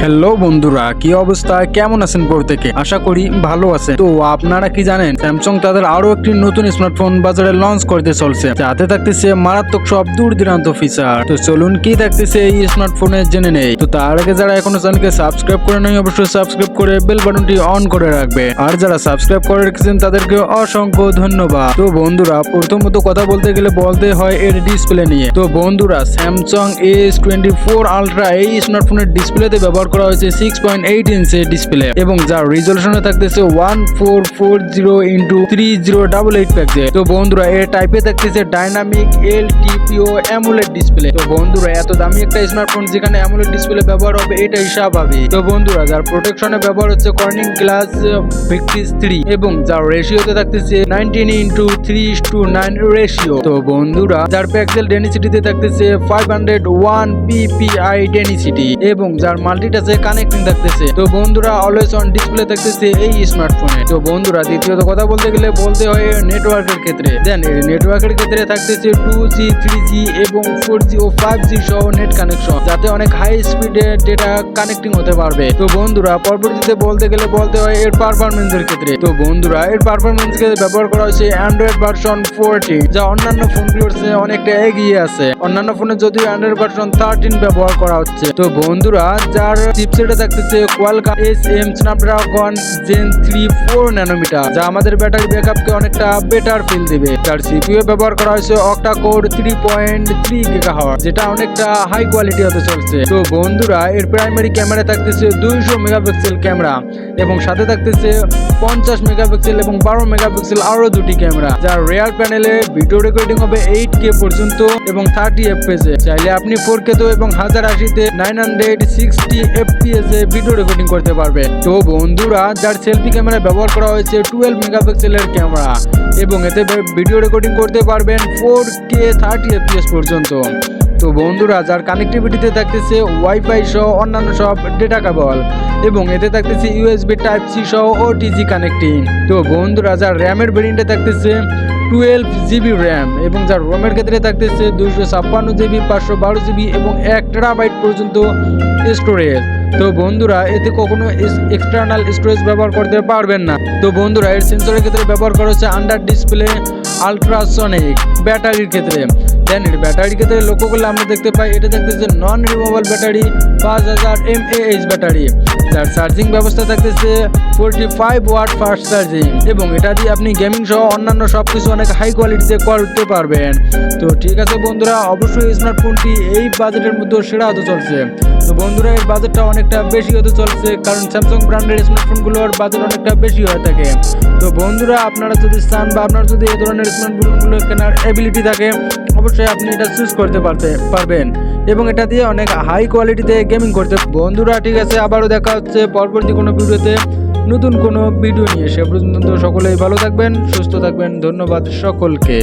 Hello বন্ধুরা, কি অবস্থা, কেমন আছেন প্রত্যেকে? আশা করি ভালো আছেন। তো আপনারা কি জানেন, স্যামসাং তাদের আরো একটি নতুন স্মার্টফোন বাজারে লঞ্চ করতে চলছে, যাতে থাকতেছে মারাত্মক সব দূর দূরান্ত ফিচার। তো চলুন কি থাকতেছে এই স্মার্টফোনে জেনে নেই। তো তার আগে যারা এখনো চ্যানেলকে সাবস্ক্রাইব করে নাই, অবশ্যই সাবস্ক্রাইব করে বেল বাটনটি অন করে রাখবে। আর যারা সাবস্ক্রাইব করে রেখেছেন তাদেরকে অসংখ্য ধন্যবাদ। তো বন্ধুরা, প্রথমত কথা বলতে গেলে বলতে হয় এর ডিসপ্লে নিয়ে। তো বন্ধুরা, স্যামসাং s24 আলট্রা এই স্মার্টফোনের ডিসপ্লেতে ব্যবহার করা হয়েছে 6.8 ইঞ্চের ডিসপ্লে এবং যার রেজলিউশনে থাকতেছে 1440x3088 পিক্সেল। তো বন্ধুরা, এর টাইপে থাকতেছে ডাইনামিক LTPO অ্যামোলেড ডিসপ্লে। তো বন্ধুরা, এত দামি একটা স্মার্টফোন যেখানে অ্যামোলেড ডিসপ্লে ব্যবহার হবে এটাই স্বাভাবিক। তো বন্ধুরা, যার প্রোটেকশনে ব্যবহার হচ্ছে কর্নিং গ্লাস ভিক্টিস 3 এবং যার রেশিওতে থাকতেছে 19:3:9 রেশিও। তো বন্ধুরা, যার পিক্সেল ডেনসিটিতে থাকতেছে 501 ppi ডেনসিটি এবং যার মাল্টিটাচে কানেক্টিং থাকতেছে। তো বন্ধুরা, অলওয়েজ অন ডিসপ্লে থাকতেছে এই স্মার্টফোনে। তো বন্ধুরা, দ্বিতীয়ত কথা বলতে গেলে বলতে হয় নেটওয়ার্কের ক্ষেত্রে। দেন এর নেটওয়ার্কের ক্ষেত্রে থাকতেছে 2G 3G এবং 4G ও 5G সহ নেট কানেকশন, যাতে অনেক হাই স্পিডে ডেটা কানেক্টিং হতে পারবে। তো বন্ধুরা, পরবর্তীতে বলতে গেলে বলতে হয় এর পারফরমেন্সের ক্ষেত্রে। তো বন্ধুরা, এর পারফরমেন্সকে ব্যবহার করা হয়েছে অ্যান্ড্রয়েড ভার্সন 14, যা অন্যান্য ফোনগুলোর চেয়ে অনেকটা এগিয়ে আছে। অন্যান্য ফোনে যদিও অ্যান্ড্রয়েড ভার্সন 13 ব্যবহার করা হচ্ছে। তো বন্ধুরা, যার চিপসেটে থাকতেছে কোয়ালকম Snapdragon Gen 3 4 ন্যানোমিটার, যা আমাদের ব্যাটারি ব্যাকআপকে অনেকটা বেটার ফিল দিবে। যার সিপিইউ ব্যবহার করা হয়েছে অক্টা কোর 3.3 GHz, যেটা অনেকটা হাই কোয়ালিটি হতে চলছে। তো বন্ধুরা, এর প্রাইমারি ক্যামেরা থাকতেছে 200 মেগাপিক্সেল ক্যামেরা এবং সাথে থাকতেছে 50 মেগাপিক্সেল এবং 12 মেগাপিক্সেল আরো দুটি ক্যামেরা। যার রিয়ার প্যানেলে ভিডিও রেকর্ডিং হবে 8K পর্যন্ত এবং 30 FPS এ। চাইলে আপনি 4K তে এবং 1080 960 FPS এ ভিডিও রেকর্ডিং করতে পারবে। তো বন্ধুরা, যার সেলফি ক্যামেরা ব্যবহার করা হয়েছে 12 মেগাপিক্সেলের ক্যামেরা এবং এতে ভিডিও রেকর্ডিং করতে পারবেন 4K 30 FPS পর্যন্ত। তো বন্ধুরা, যার কানেক্টিভিটিতে থাকতেছে ওয়াইফাই সহ অন্যান্য সব ডেটা কেবল এবং এতে থাকতেছে USB Type-C সহ OTG কানেক্টিং। তো বন্ধুরা, যার র্যামের ভেরিয়েন্টে থাকতেছে 12GB র্যাম এবং যার রোমের ক্ষেত্রে থাকতেছে 256GB 512GB এবং 1TB পর্যন্ত স্টোরেজ। তো বন্ধুরা, এতে কখনো এক্সটার্নাল স্টোরেজ ব্যবহার করতে পারবেন না। তো বন্ধুরা, এর সেন্সরের ক্ষেত্রে ব্যবহার করা হচ্ছে আন্ডার ডিসপ্লে আলট্রাসনিক। ব্যাটারির ক্ষেত্রে দেন এর ব্যাটারির ক্ষেত্রে লক্ষ্য করলে আমরা দেখতে পাই এটা থাকতেছে non removable battery 5000 mAh battery. যার চার্জিং ব্যবস্থা থাকতেছে 45 ওয়াট ফাস্ট চার্জিং এবং এটা দিয়ে আপনি গেমিং সহ অন্যান্য সবকিছু অনেক হাই কোয়ালিটিতে করতে পারবেন। তো ঠিক আছে বন্ধুরা, অবশ্যই স্মার্টফোনটি এই বাজেটের মধ্যে সেরা হতে চলছে। তো বন্ধুরা, এর বাজেটটা অনেকটা বেশি হতে চলছে, কারণ স্যামসাং ব্র্যান্ডের স্মার্টফোনগুলোর বাজেট অনেকটা বেশি হয়ে থাকে। তো বন্ধুরা, আপনারা যদি চান বা আপনার যদি এই ধরনের স্মার্টফোনগুলো কেনার এবিলিটি থাকে, অবশ্যই আপনি এটা চুজ করতে পারবেন এবং এটা দিয়ে অনেক হাই কোয়ালিটিতে গেমিং করতে। বন্ধুরা, ঠিক আছে, আবারও দেখা হচ্ছে পরবর্তী কোনো ভিডিওতে নতুন কোনো ভিডিও নিয়ে। সে পর্যন্ত সকলেই ভালো থাকবেন, সুস্থ থাকবেন। ধন্যবাদ সকলকে।